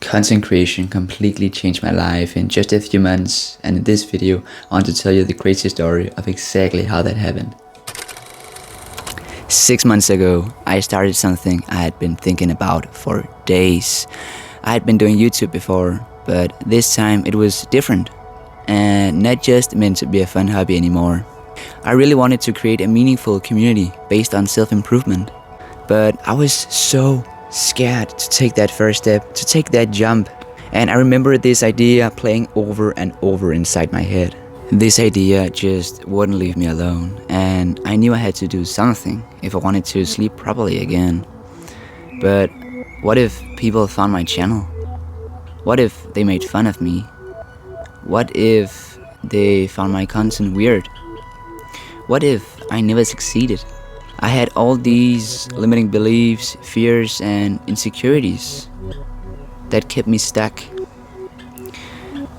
Content creation completely changed my life in just a few months, and in this video I want to tell you the crazy story of exactly how that happened. 6 months ago, I started something I had been thinking about for days. I had been doing YouTube before, but this time it was different and not just meant to be a fun hobby anymore. I really wanted to create a meaningful community based on self-improvement, but I was so scared to take that first step, to take that jump. And I remember this idea playing over and over inside my head. This idea just wouldn't leave me alone, and I knew I had to do something if I wanted to sleep properly again. But what if people found my channel? What if they made fun of me? What if they found my content weird? What if I never succeeded? I had all these limiting beliefs, fears, and insecurities that kept me stuck.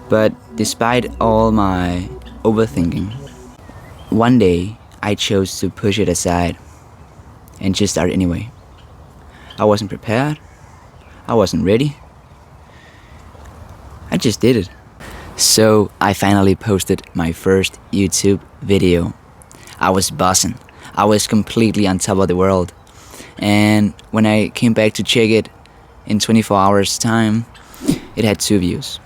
But despite all my overthinking, one day I chose to push it aside and just start anyway. I wasn't prepared. I wasn't ready. I just did it. So I finally posted my first YouTube video. I was buzzing. I was completely on top of the world. And when I came back to check it in 24 hours time, it had 2 views.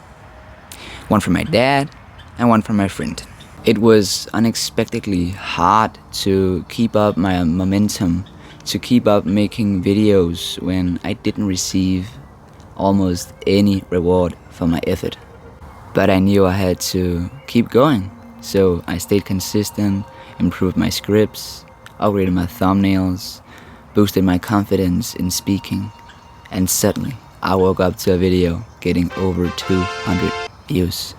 One from my dad and one from my friend. It was unexpectedly hard to keep up my momentum, to keep up making videos when I didn't receive almost any reward for my effort. But I knew I had to keep going, so I stayed consistent, improved my scripts, upgraded my thumbnails, boosted my confidence in speaking, and suddenly I woke up to a video getting over 200 views.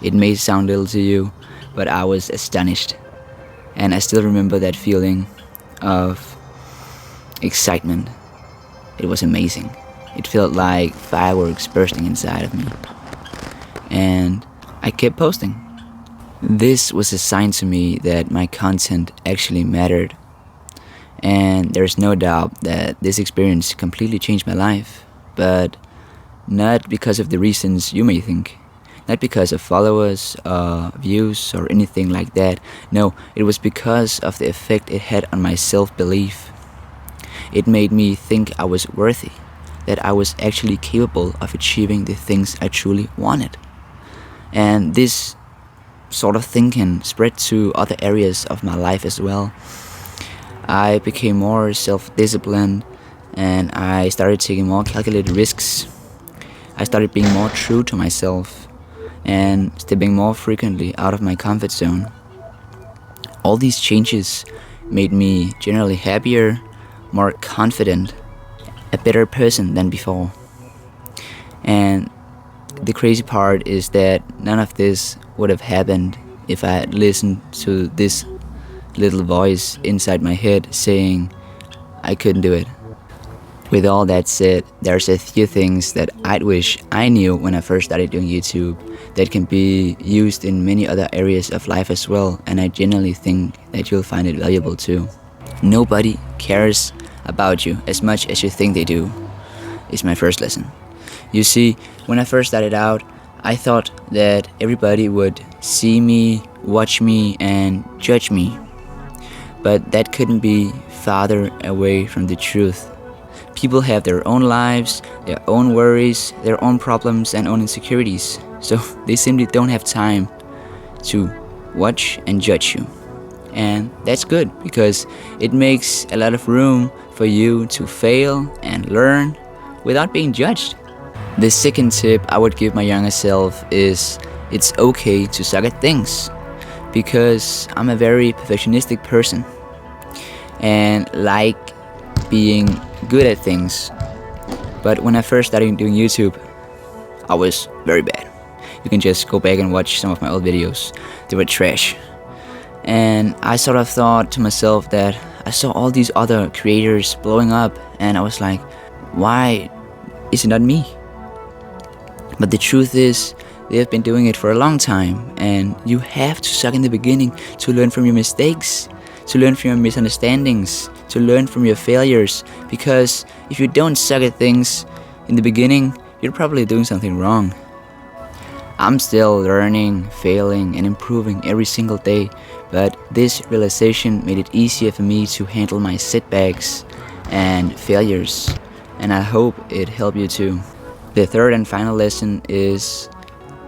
It may sound little to you, but I was astonished, and I still remember that feeling of excitement. It was amazing. It felt like fireworks bursting inside of me, and I kept posting. This was a sign to me that my content actually mattered. And there's no doubt that this experience completely changed my life, but not because of the reasons you may think. Not because of followers, views, or anything like that. No, it was because of the effect it had on my self-belief. It made me think I was worthy, that I was actually capable of achieving the things I truly wanted. And this sort of thinking spread to other areas of my life as well. I became more self-disciplined, and I started taking more calculated risks. I started being more true to myself and stepping more frequently out of my comfort zone. All these changes made me generally happier, more confident, a better person than before. And the crazy part is that none of this would have happened if I had listened to this little voice inside my head saying I couldn't do it. With all that said, there's a few things that I'd wish I knew when I first started doing YouTube that can be used in many other areas of life as well, and I genuinely think that you'll find it valuable too. Nobody cares about you as much as you think they do, is my first lesson. You see, when I first started out, I thought that everybody would see me, watch me, and judge me. But that couldn't be farther away from the truth. People have their own lives, their own worries, their own problems and own insecurities. So they simply don't have time to watch and judge you. And that's good because it makes a lot of room for you to fail and learn without being judged. The second tip I would give my younger self is it's okay to suck at things, because I'm a very perfectionistic person and like being good at things. But when I first started doing YouTube, I was very bad. You can just go back and watch some of my old videos. They were trash. And I sort of thought to myself that I saw all these other creators blowing up, and I was like, why is it not me? But the truth is, they have been doing it for a long time, and you have to suck in the beginning to learn from your mistakes, to learn from your misunderstandings, to learn from your failures. Because if you don't suck at things in the beginning, you're probably doing something wrong. I'm still learning, failing, and improving every single day, but this realization made it easier for me to handle my setbacks and failures, and I hope it helped you too. The third and final lesson is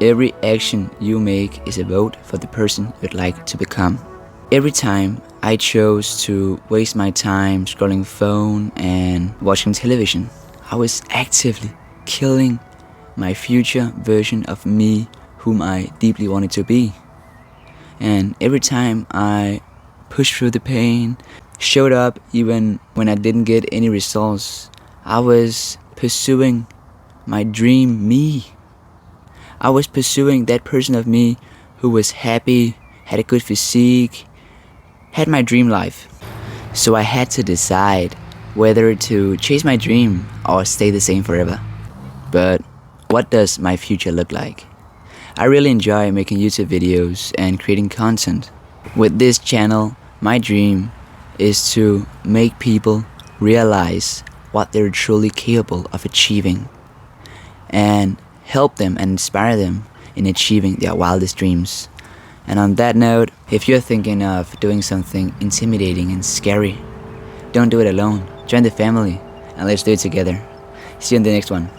every action you make is a vote for the person you'd like to become. Every time I chose to waste my time scrolling phone and watching television, I was actively killing my future version of me whom I deeply wanted to be. And every time I pushed through the pain, showed up even when I didn't get any results, I was pursuing my dream me. I was pursuing that person of me who was happy, had a good physique, had my dream life. So I had to decide whether to chase my dream or stay the same forever. But what does my future look like? I really enjoy making YouTube videos and creating content. With this channel, my dream is to make people realize what they're truly capable of achieving and help them and inspire them in achieving their wildest dreams. And on that note, if you're thinking of doing something intimidating and scary, don't do it alone. Join the family and let's do it together. See you in the next one.